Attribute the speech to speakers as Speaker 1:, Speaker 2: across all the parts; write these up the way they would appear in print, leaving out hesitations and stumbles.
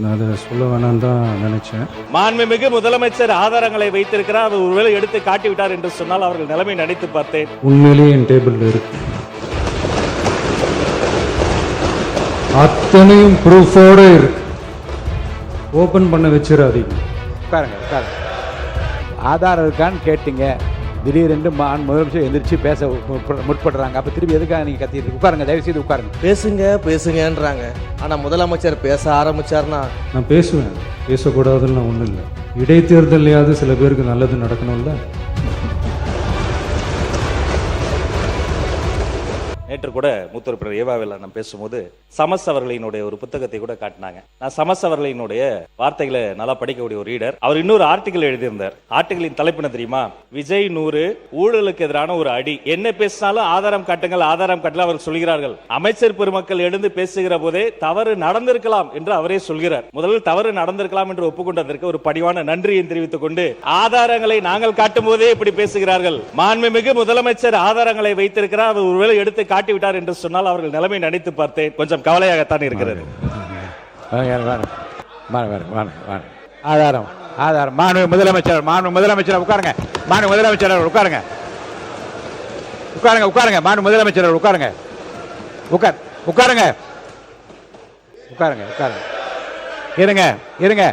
Speaker 1: நான் அதை சொல்ல வேணாம் தான் நினைச்சேன்.
Speaker 2: மாண்புமிகு முதலமைச்சர் ஆதாரங்களை வைத்திருக்கிறார், அவர் ஒருவேளை எடுத்து காட்டிவிட்டார் என்று சொன்னால் அவர்கள் நிலைமை நினைத்து பார்த்தேன்.
Speaker 1: உண்மையிலேயே என் டேபிள்ல இருக்கு, அத்தனையும் ப்ரூஃபோட இருக்கு. ஓபன் பண்ண வச்சிடாதீங்க.
Speaker 3: உட்காருங்க உட்காருங்க. ஆதாரம் இருக்கான்னு கேட்டீங்க, திடீரென்று முதலமைச்சர் எந்திரிச்சு பேச முற்படுறாங்க. அப்போ திருப்பி எதுக்காக நீங்கள் கத்திட்டு உட்காருங்க, தயவுசெய்து உட்காருங்க.
Speaker 4: பேசுங்கன்றாங்க, ஆனால் முதலமைச்சர் பேச ஆரம்பிச்சார்னா
Speaker 1: நான் பேசுவேன், பேசக்கூடாதுன்னு ஒன்றும் இல்லை. இடைத்தேர்தலையாவது சில பேருக்கு நல்லது நடக்கணும்ல.
Speaker 2: நேற்று கூட மூத்த உறுப்பினர் ஏவாவில் நான் பேசும்போது சமஸ் அவர்களினுடைய ஒரு புத்தகத்தை கூட காட்டினாங்க. நான் சமஸ் அவர்களினுடைய வார்த்தைகளை நல்லா படிக்கக்கூடிய ஒரு ரீடர். அவர் இன்னொரு ஆர்டிகல் எழுதியிருந்தார். ஆர்டிகலின் தலைப்பு என்ன தெரியுமா? விஜய் 100 ஊழலுக்கு எதிரான ஒரு அடி. என்ன பேசினாலும் ஆதாரம் காட்டுங்கள், ஆதாரம் காட்டல அவர் சொல்கிறார்கள். அமைச்சர் பெருமக்கள் எழுந்து பேசுகிற போதே தவறு நடந்திருக்கலாம் என்று அவரே சொல்கிறார். முதலில் தவறு நடந்திருக்கலாம் என்று ஒப்புக்கொண்டதற்கு ஒரு பணிவான நன்றியை தெரிவித்துக் கொண்டு, ஆதாரங்களை நாங்கள் காட்டும் போதே இப்படி பேசுகிறார்கள். மாண்புமிகு முதலமைச்சர் ஆதாரங்களை வைத்திருக்கிறார், அவர் ஒருவேளை எடுத்து காட்டிவிட்டார் என்று சொன்னால் அவர்கள் நிலைமை நினைத்து பார்த்தேன். கொஞ்சம் கவலையாகத்தான் இருக்கிறது.
Speaker 3: ஆதாரம் ஆதாரம். மாண்புமிகு முதலமைச்சர் உட்காருங்க. மாண்புமிகு முதலமைச்சர் உட்காருங்க. உட்காருங்க உட்காருங்க. மாண்புமிகு முதலமைச்சர் உட்காருங்க. உட்காருங்க உட்காருங்க உட்காருங்க. இருங்க இருங்க.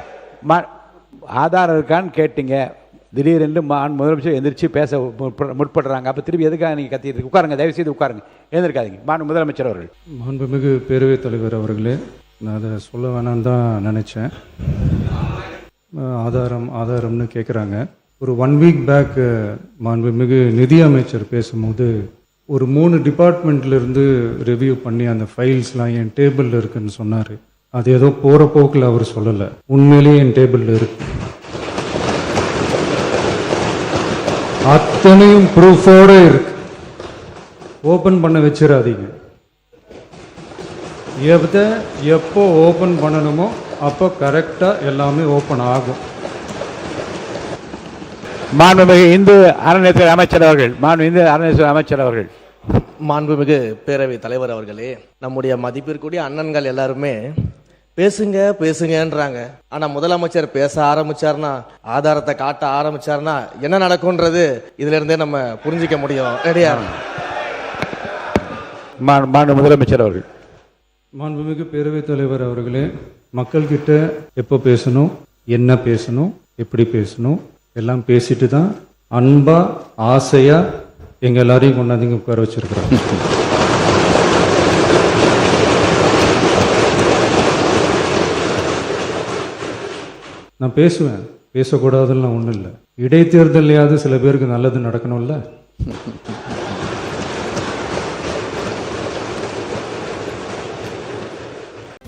Speaker 3: ஆதாரம் இருக்கான்னு கேட்டீங்க, திடீரென்று முதலமைச்சர் எந்திரிச்சு பேச முற்படுறாங்க. அப்போ திருப்பி எதுக்காக நீங்கள் கத்திட்டு உட்காருங்க, தயவுசெய்து உட்காருங்க, எழுந்திருக்காதீங்க. முதலமைச்சர் அவர்கள்.
Speaker 1: மாண்புமிகு பேரவைத் தலைவர் அவர்களே, நான் அதை சொல்ல வேணாம் தான் நினச்சேன். ஆதாரம்னு கேட்குறாங்க. ஒரு 1 வீக் பேக் மாண்புமிகு நிதி அமைச்சர் பேசும்போது ஒரு 3 டிபார்ட்மெண்ட்லேருந்து ரிவ்யூ பண்ணி அந்த ஃபைல்ஸ்லாம் என் டேபிளில் இருக்குன்னு சொன்னார். அது ஏதோ போகிற போக்கில் அவர் சொல்லலை, உண்மையிலேயே என் டேபிளில் இருக்கு, அத்தனையும் ப்ரூஃபோட இருக்கு. ஓபன் பண்ண வச்சிடாதீங்க. எப்போ ஓபன் பண்ணணுமோ அப்போ கரெக்டா எல்லாமே ஓபன் ஆகும்.
Speaker 3: மாண்புமிகு இந்து அறநிலையத்துறை அமைச்சர் அவர்கள். இந்து அறநிலையத்துறை அமைச்சர் அவர்கள்.
Speaker 4: மாண்புமிகு பேரவை தலைவர் அவர்களே, நம்முடைய மதிப்பிற்குரிய அண்ணன்கள் எல்லாருமே பேசுங்கன்றாங்க, ஆனா முதலமைச்சர் பேச ஆரம்பிச்சார்னா, ஆதாரத்தை காட்ட ஆரம்பிச்சார்னா என்ன நடக்கும்ன்றது இதுல இருந்தே நம்ம புரிஞ்சிக்க முடியும். ரெடியா?
Speaker 3: முதலமைச்சர் அவர்கள்.
Speaker 1: மாண்புமிகு பேரவைத் தலைவர் அவர்களே, மக்கள்கிட்ட எப்போ பேசணும், என்ன பேசணும், எப்படி பேசணும் எல்லாம் பேசிட்டு தான் அன்பா ஆசையா எங்க எல்லாரையும் கொண்டாந்து உட்கார வச்சிருக்கிறாங்க. நான் பேசுவேன், பேசக்கூடாதுன்னு ஒன்றும் இல்லை. இடைத்தேர்தலையாவது சில பேருக்கு நல்லது நடக்கணும்ல.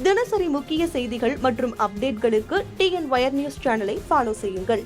Speaker 5: தினசரி முக்கிய செய்திகள் மற்றும் அப்டேட்களுக்கு TN Wire News சேனலை ஃபாலோ செய்யுங்கள்.